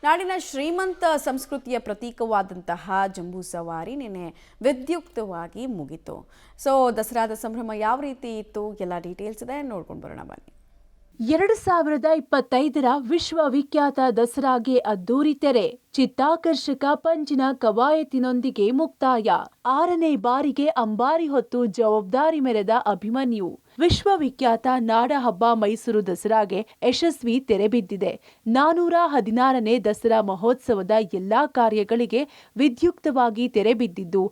ನಾಡಿನ ಶ್ರೀಮಂತ ಸಂಸ್ಕೃತಿಯ ಪ್ರತೀಕವಾದಂತಹ ಜಂಬೂ ಸವಾರಿ ನಿನ್ನೆ ವಿದ್ಯುಕ್ತವಾಗಿ ಮುಗಿತು. ದಸರಾದ ಸಂಭ್ರಮ ಯಾವ ರೀತಿ ಇತ್ತು ಎಲ್ಲ ಡೀಟೇಲ್ಸ್ ಇದೆ, ನೋಡ್ಕೊಂಡು ಬರೋಣ ಬನ್ನಿ. 2025ರ ವಿಶ್ವವಿಖ್ಯಾತ ದಸರಾಗೆ ಅದ್ದೂರಿ ತೆರೆ. ಚಿತ್ತಾಕರ್ಷಕ ಪಂಜಿನ ಕವಾಯತಿನೊಂದಿಗೆ ಮುಕ್ತಾಯ. 6ನೇ ಬಾರಿಗೆ ಅಂಬಾರಿ ಹೊತ್ತು ಜವಾಬ್ದಾರಿ ಮೆರೆದ ಅಭಿಮನ್ಯು. ವಿಶ್ವವಿಖ್ಯಾತ ನಾಡಹಬ್ಬ ಮೈಸೂರು ದಸರಾಗೆ ಯಶಸ್ವಿ ತೆರೆಬಿದ್ದಿದೆ. 416ನೇ ದಸರಾ ಮಹೋತ್ಸವದ ಎಲ್ಲಾ ಕಾರ್ಯಗಳಿಗೆ ವಿದ್ಯುಕ್ತವಾಗಿ ತೆರೆಬಿದ್ದಿದ್ದು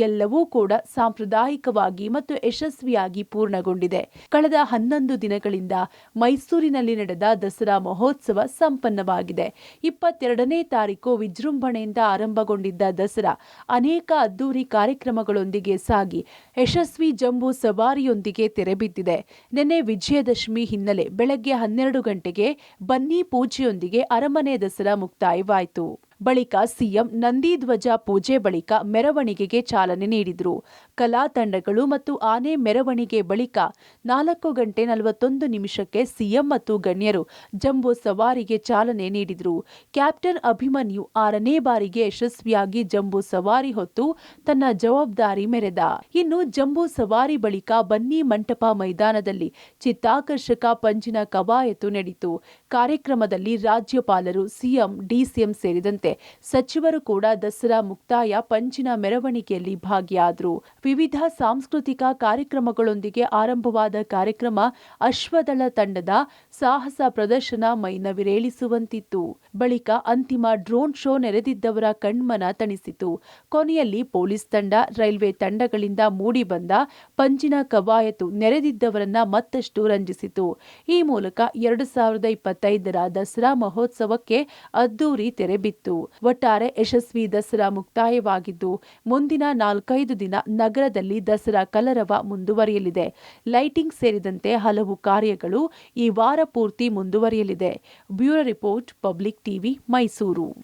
ಎಲ್ಲವೂ ಕೂಡ ಸಾಂಪ್ರದಾಯಿಕವಾಗಿ ಮತ್ತು ಯಶಸ್ವಿಯಾಗಿ ಪೂರ್ಣಗೊಂಡಿದೆ. ಕಳೆದ 11 ದಿನಗಳಿಂದ ಮೈಸೂರಿನಲ್ಲಿ ನಡೆದ ದಸರಾ ಮಹೋತ್ಸವ ಸಂಪನ್ನವಾಗಿದೆ. 22ನೇ ತಾರೀಕು ವಿಜೃಂಭಣೆಯಿಂದ ಆರಂಭಗೊಂಡಿದ್ದ ದಸರಾ ಅನೇಕ ಅದ್ದೂರಿ ಕಾರ್ಯಕ್ರಮಗಳೊಂದಿಗೆ ಸಾಗಿ ಯಶಸ್ವಿ ಜಂಬೂ ಸವಾರಿಯೊಂದಿಗೆ ತೆರೆಬಿದ್ದಿದೆ. ನಿನ್ನೆ ವಿಜಯದಶಮಿ ಹಿನ್ನೆಲೆ ಬೆಳಗ್ಗೆ 12 ಗಂಟೆಗೆ ಬನ್ನಿ ಪೂಜೆಯೊಂದಿಗೆ ಅರಮನೆ ದಸರಾ ಮುಕ್ತಾಯವಾಯಿತು. ಬಳಿಕ ಸಿಎಂ ನಂದಿಧ್ವಜ ಪೂಜೆ ಬಳಿಕ ಮೆರವಣಿಗೆಗೆ ಚಾಲನೆ ನೀಡಿದರು. ಕಲಾ ತಂಡಗಳು ಮತ್ತು ಆನೆ ಮೆರವಣಿಗೆ ಬಳಿಕ 4:41 ಸಿಎಂ ಮತ್ತು ಗಣ್ಯರು ಜಂಬೂ ಸವಾರಿಗೆ ಚಾಲನೆ ನೀಡಿದರು. ಕ್ಯಾಪ್ಟನ್ ಅಭಿಮನ್ಯು 6ನೇ ಬಾರಿಗೆ ಯಶಸ್ವಿಯಾಗಿ ಜಂಬೂ ಸವಾರಿ ಹೊತ್ತು ತನ್ನ ಜವಾಬ್ದಾರಿ ಮೆರೆದ. ಇನ್ನು ಜಂಬೂ ಸವಾರಿ ಬಳಿಕ ಬನ್ನಿ ಮಂಟಪ ಮೈದಾನದಲ್ಲಿ ಚಿತ್ತಾಕರ್ಷಕ ಪಂಜಿನ ಕವಾಯತು ನಡೆಯಿತು. ಕಾರ್ಯಕ್ರಮದಲ್ಲಿ ರಾಜ್ಯಪಾಲರು, ಸಿಎಂ, ಡಿಸಿಎಂ ಸೇರಿದಂತೆ ಸಚಿವರು ಕೂಡ ದಸರಾ ಮುಕ್ತಾಯ ಪಂಜಿನ ಮೆರವಣಿಗೆಯಲ್ಲಿ ಭಾಗಿಯಾದರು. ವಿವಿಧ ಸಾಂಸ್ಕೃತಿಕ ಕಾರ್ಯಕ್ರಮಗಳೊಂದಿಗೆ ಆರಂಭವಾದ ಕಾರ್ಯಕ್ರಮ ಅಶ್ವದಳ ತಂಡದ ಸಾಹಸ ಪ್ರದರ್ಶನ ಮೈನವಿರೇಳಿಸುವಂತಿತ್ತು. ಬಳಿಕ ಅಂತಿಮ ಡ್ರೋನ್ ಶೋ ನೆರೆದಿದ್ದವರ ಕಣ್ಮನ ತಣಿಸಿತು. ಕೊನೆಯಲ್ಲಿ ಪೊಲೀಸ್ ತಂಡ, ರೈಲ್ವೆ ತಂಡಗಳಿಂದ ಮೂಡಿಬಂದ ಪಂಜಿನ ಕವಾಯತು ನೆರೆದಿದ್ದವರನ್ನ ಮತ್ತಷ್ಟು ರಂಜಿಸಿತು. ಈ ಮೂಲಕ 2025ರ ದಸರಾ ಮಹೋತ್ಸವಕ್ಕೆ ಅದ್ದೂರಿ ತೆರೆಬಿತ್ತು. ಒಟ್ಟಾರೆ ಯಶಸ್ವಿ ದಸರಾ ಮುಕ್ತಾಯವಾಗಿದ್ದು ಮುಂದಿನ 4-5 ದಿನ ನಗರದಲ್ಲಿ ದಸರಾ ಕಲರವ ಮುಂದುವರಿಯಲಿದೆ. ಲೈಟಿಂಗ್ ಸೇರಿದಂತೆ ಹಲವು ಕಾರ್ಯಗಳು ಈ ವಾರ ಪೂರ್ತಿ ಮುಂದುವರಿಯಲಿದೆ. Bureau report, public TV, Mysuru.